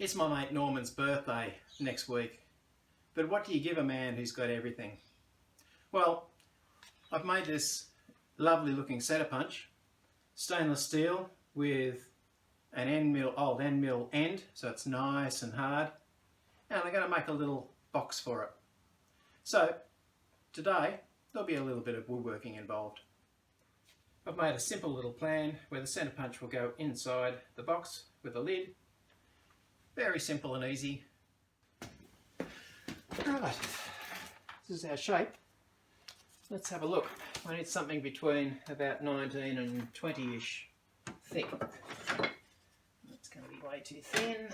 It's my mate Norman's birthday next week, but what do you give a man who's got everything? Well, I've made this lovely looking centre punch, stainless steel with an old end mill end, so it's nice and hard, and I'm going to make a little box for it. So today there'll be a little bit of woodworking involved. I've made a simple little plan where the centre punch will go inside the box with a lid. Very simple and easy. Right, this is our shape. Let's have a look. I need something between about 19 and 20-ish thick. That's going to be way too thin.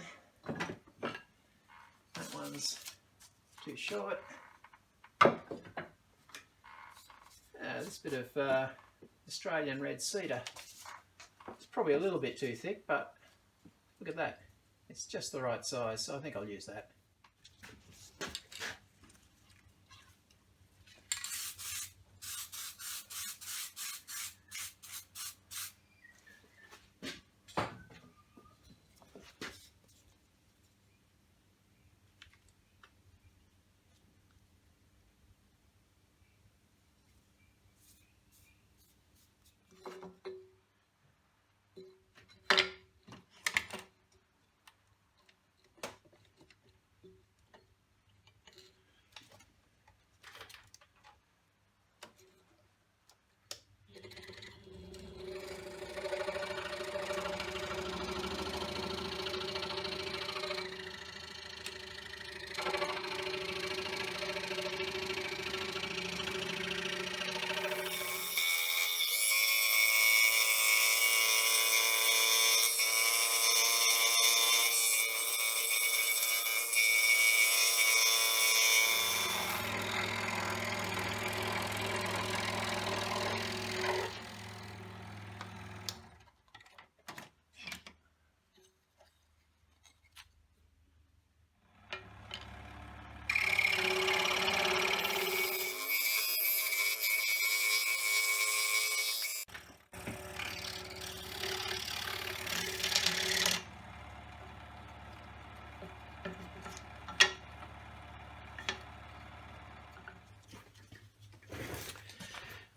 That one's too short. This bit of Australian red cedar. It's probably a little bit too thick, but look at that. It's just the right size, so I think I'll use that.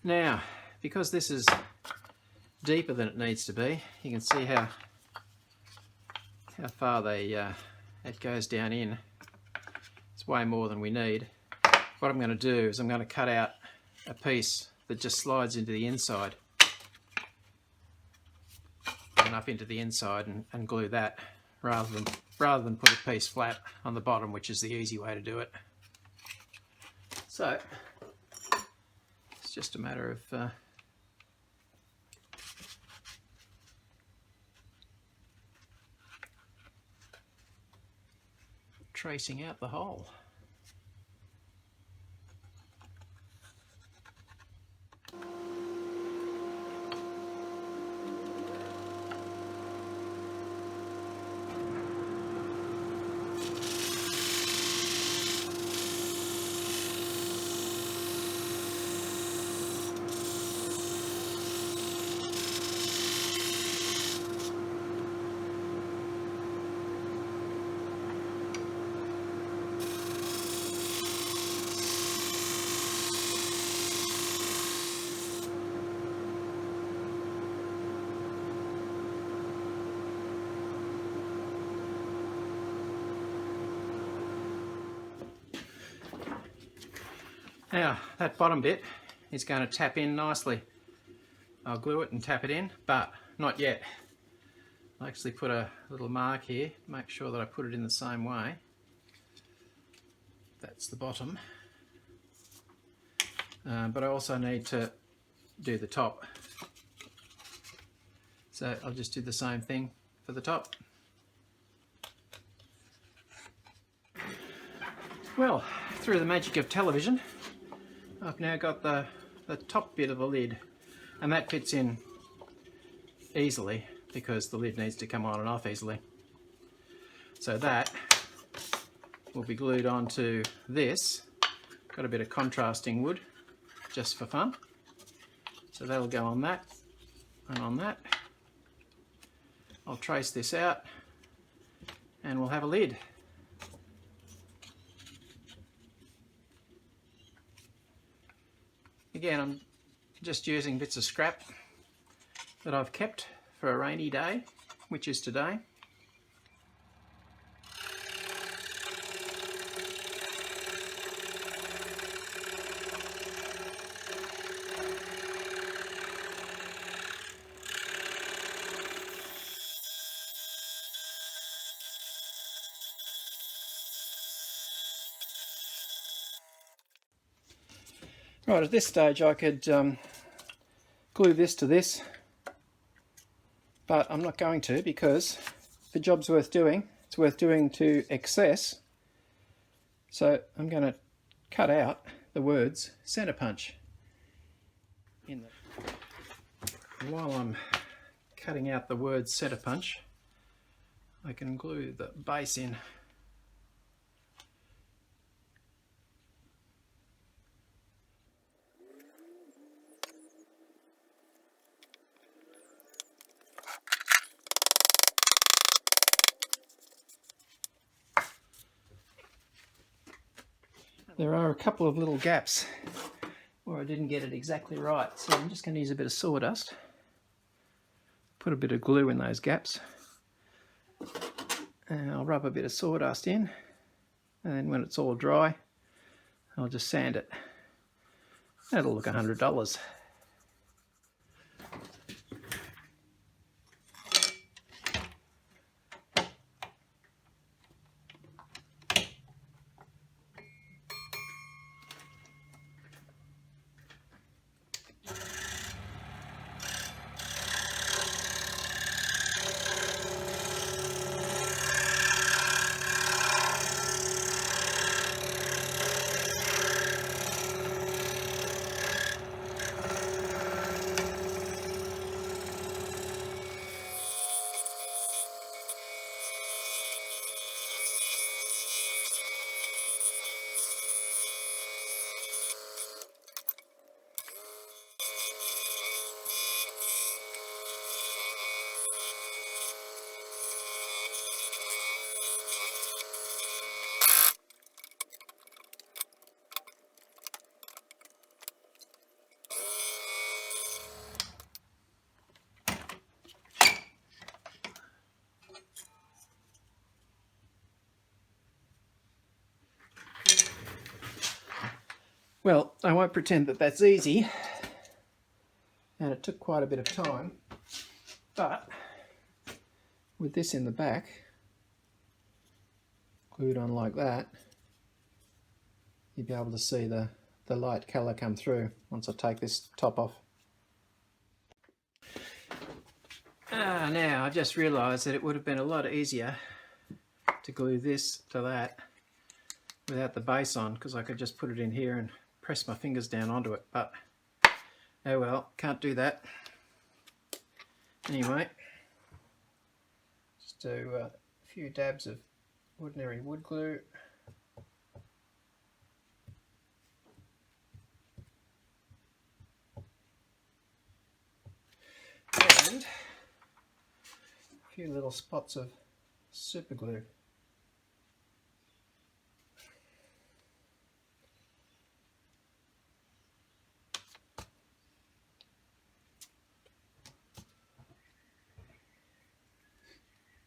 Now, because this is deeper than it needs to be, you can see how far it goes down in. It's way more than we need. What I'm going to do is I'm going to cut out a piece that just slides into the inside and up into the inside and glue that rather than put a piece flat on the bottom, which is the easy way to do it. So it's just a matter of tracing out the hole. Now, that bottom bit is going to tap in nicely. I'll glue it and tap it in, but not yet. I'll actually put a little mark here, make sure that I put it in the same way. That's the bottom. But I also need to do the top. So I'll just do the same thing for the top. Well, through the magic of television, I've now got the top bit of the lid, and that fits in easily because the lid needs to come on and off easily. So that will be glued onto this. Got a bit of contrasting wood just for fun. So that'll go on that and on that. I'll trace this out and we'll have a lid. Again, I'm just using bits of scrap that I've kept for a rainy day, which is today. Right, at this stage I could glue this to this, but I'm not going to, because the job's worth doing. It's worth doing to excess. So I'm going to cut out the words centre punch. And while I'm cutting out the words centre punch, I can glue the base in. There are a couple of little gaps where I didn't get it exactly right, so I'm just going to use a bit of sawdust, put a bit of glue in those gaps, and I'll rub a bit of sawdust in, and then when it's all dry I'll just sand it. That'll look $100. Well, I won't pretend that that's easy, and it took quite a bit of time, but with this in the back, glued on like that, you'll be able to see the light colour come through once I take this top off. Now I've just realised that it would have been a lot easier to glue this to that without the base on, because I could just put it in here and press my fingers down onto it, but oh well, can't do that. Anyway, just do a few dabs of ordinary wood glue. And a few little spots of super glue.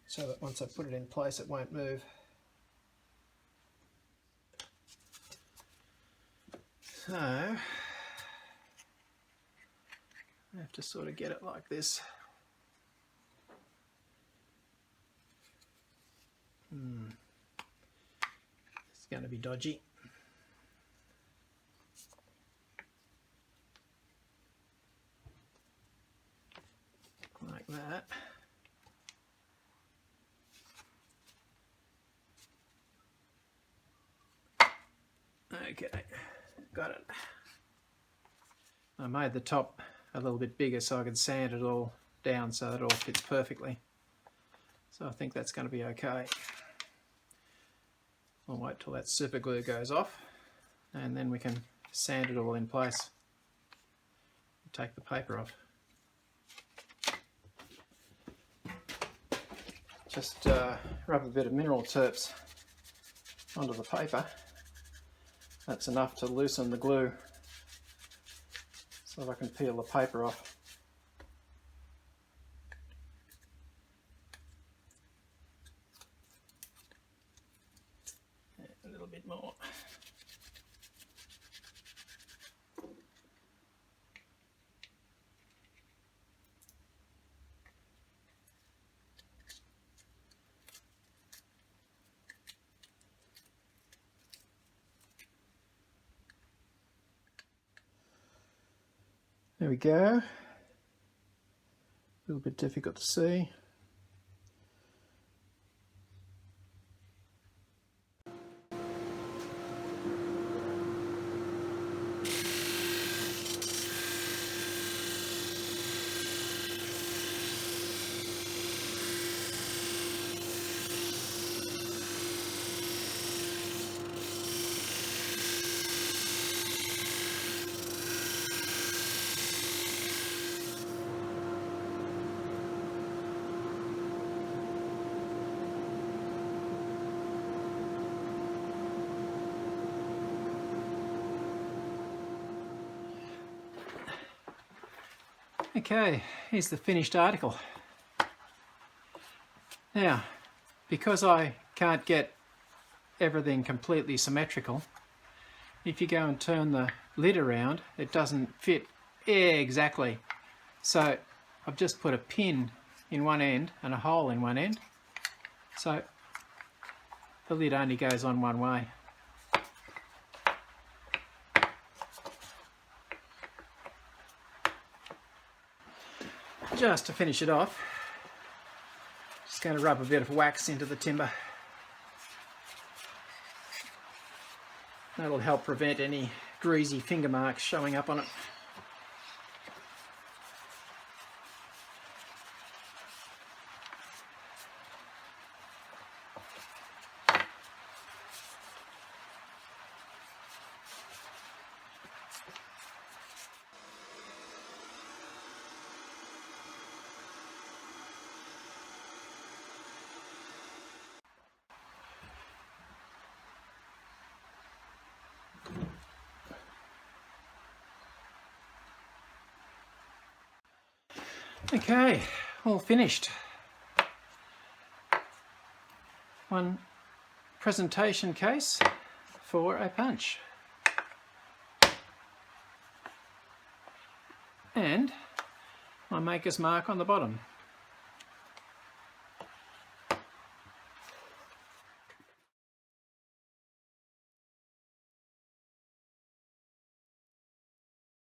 So that once I put it in place it won't move. So I have to sort of get it like this. It's going to be dodgy. Like that. Okay, got it. I made the top a little bit bigger so I could sand it all down so that it all fits perfectly. So I think that's going to be okay. I'll wait till that super glue goes off and then we can sand it all in place. Take the paper off. just rub a bit of mineral terps onto the paper. That's enough to loosen the glue so I can peel the paper off. A little bit more. There we go. A little bit difficult to see. Okay, here's the finished article. Now, because I can't get everything completely symmetrical, if you go and turn the lid around, it doesn't fit exactly. So I've just put a pin in one end and a hole in one end, so the lid only goes on one way. Just to finish it off, just going to rub a bit of wax into the timber. That'll help prevent any greasy finger marks showing up on it. Okay, all finished. One presentation case for a punch. And my maker's mark on the bottom.